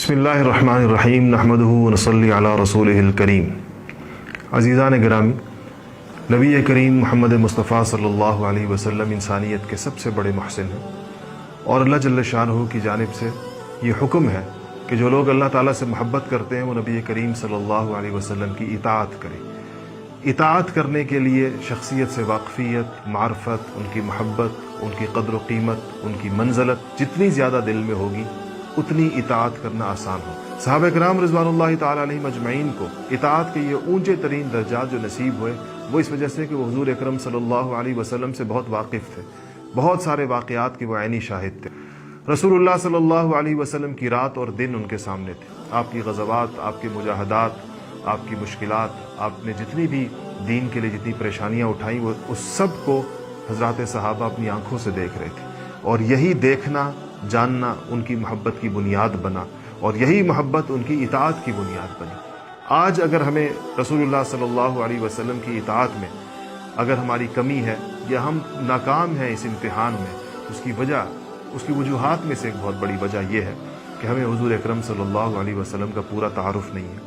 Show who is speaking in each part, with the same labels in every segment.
Speaker 1: बिस्मिल्लाहिर्रहमानिर्रहीम नहमदुहु व नसल्ली अला रसूलिहिल करीम। अज़ीज़ान गिरामी, नबी करीम मोहम्मद मुस्तफ़ा सल्लल्लाहु अलैहि वसल्लम इंसानियत के सबसे बड़े महसिन हैं और अल्लाह जल्ल शानहू की जानिब से ये हुक्म है कि जो लोग अल्लाह ताला से मोहब्बत करते हैं वो नबी करीम सल्लल्लाहु अलैहि वसल्लम की इताअत करें। इताअत करने के लिए शख्सियत से वाक़फ़ियत, मारफत, उनकी मोहब्बत, उनकी क़द्र व क़ीमत, उनकी मंज़लत जितनी ज़्यादा दिल में होगी उतनी इताअत करना आसान हो। सहाबा किराम रिज़वानुल्लाहि ताला अलैहिम अजमईन को इताअत के ये ऊंचे तरीन दर्जात जो नसीब हुए वो इस वजह से कि वो हुज़ूर अकरम सल्लल्लाहु अलैहि वसल्लम से बहुत वाकिफ़ थे, बहुत सारे वाक़यात के वो ऐनी शाहिद थे। रसूलुल्लाह सल्लल्लाहु अलैहि वसल्लम की रात और दिन उनके सामने थे। आपकी ग़ज़वात, आपकी मुजाहदात, आपकी मुश्किलात, आपने जितनी भी दीन के लिए जितनी परेशानियाँ उठाई वो उस सब को हज़रात सहाबा अपनी आँखों से देख रहे थे और यही देखना जानना उनकी मोहब्बत की बुनियाद बना और यही मोहब्बत उनकी इताअत की बुनियाद बनी। आज अगर हमें रसूलुल्लाह सल्लल्लाहु अलैहि वसल्लम की इताअत में अगर हमारी कमी है या हम नाकाम हैं इस इम्तिहान में, उसकी वजह, उसकी वजूहात में से एक बहुत बड़ी वजह यह है कि हमें हुज़ूर अकरम सल्लल्लाहु अलैहि वसल्लम का पूरा तारुफ नहीं है।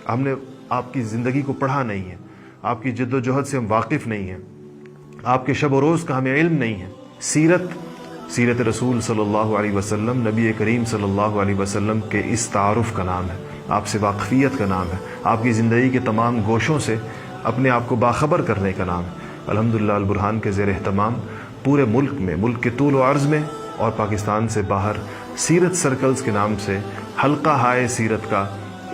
Speaker 1: हमने आपकी ज़िंदगी को पढ़ा नहीं है, आपकी जद्दोजहद से हम वाकिफ़ नहीं हैं, आपके शब व रोज़ का हमें इल्म नहीं है। सीरत रसूल सल्लल्लाहु अलैहि वसल्लम, नबी करीम सल्लल्लाहु अलैहि वसल्लम के इस तारुफ का नाम है, आपसे वाक़फ़ियत का नाम है, आपकी ज़िंदगी के तमाम गोशों से अपने आप को बाखबर करने का नाम है। अल्हम्दुलिल्लाह अल बुरहान के ज़ेर एहतमाम पूरे मुल्क में, मुल्क के तूल व अर्ज़ में और पाकिस्तान से बाहर सीरत सर्कल्स के नाम से हल्का हाय सीरत का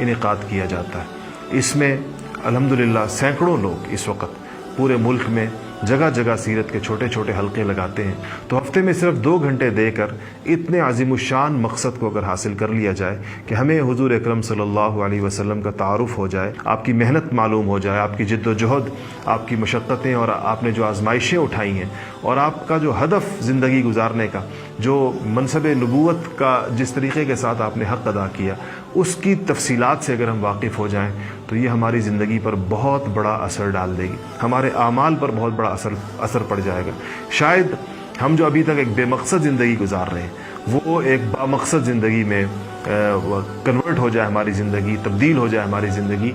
Speaker 1: इनेकाद किया जाता है। इसमें अल्हम्दुलिल्लाह सैकड़ों लोग इस वक्त पूरे मुल्क में जगह जगह सीरत के छोटे छोटे हल्के लगाते हैं। तो हफ्ते में सिर्फ 2 घंटे देकर इतने अज़ीमुश्शान मकसद को अगर हासिल कर लिया जाए कि हमें हुज़ूर अकरम सल्लल्लाहु अलैहि वसल्लम का तारुफ हो जाए, आपकी मेहनत मालूम हो जाए, आपकी जिद्दोजहद, आपकी मशक्क़तें और आपने जो आजमाइशें उठाई हैं और आपका जो हदफ ज़िंदगी गुजारने का, जो मनसब नबूवत का जिस तरीक़े के साथ आपने हक़ अदा किया, उसकी तफसीलात से अगर हम वाकिफ़ हो जाएँ तो ये हमारी ज़िंदगी पर बहुत बड़ा असर डाल देगी, हमारे आमाल पर बहुत बड़ा असर पड़ जाएगा। शायद हम जो अभी तक एक बेमकसद ज़िंदगी गुजार रहे हैं वो एक बामकसद ज़िंदगी में कन्वर्ट हो जाए, हमारी ज़िंदगी तब्दील हो जाए हमारी ज़िंदगी।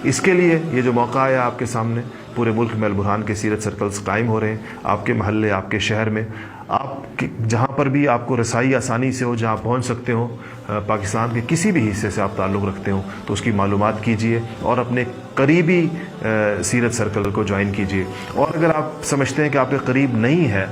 Speaker 1: इसके लिए ये जो मौका आया आपके सामने, पूरे मुल्क में अल बुरहान के सीरत सर्कल्स कायम हो रहे हैं, आपके महल्ले, आपके शहर में, आप जहाँ पर भी आपको रसाई आसानी से हो, जहाँ पहुँच सकते हो, पाकिस्तान के किसी भी हिस्से से आप ताल्लुक़ रखते हो तो उसकी मालूमात कीजिए और अपने करीबी सीरत सर्कल को ज्वाइन कीजिए। और अगर आप समझते हैं कि आपके करीब नहीं है,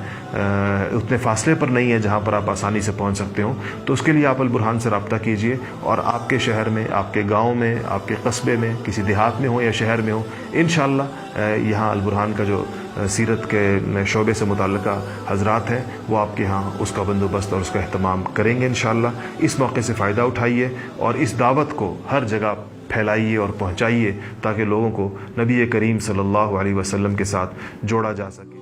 Speaker 1: उतने फासले पर नहीं है जहाँ पर आप आसानी से पहुँच सकते हो, तो उसके लिए आप अल बुरहान से रब्ता कीजिए और आपके शहर में, आपके गाँव में, आपके कस्बे में, किसी देहात में हो या शहर में हो, इंशाअल्लाह यहाँ अल बुरहान का जो सीरत के शोबे से मुताल्लिक़ा हज़रात हैं वो आपके यहाँ उसका बंदोबस्त और उसका एहतमाम करेंगे इंशाअल्लाह। इस मौके से फ़ायदा उठाइए और इस दावत को हर जगह फैलाइए और पहुँचाइए ताकि लोगों को नबी करीम सल्लल्लाहु अलैहि वसल्लम के साथ जोड़ा जा सके।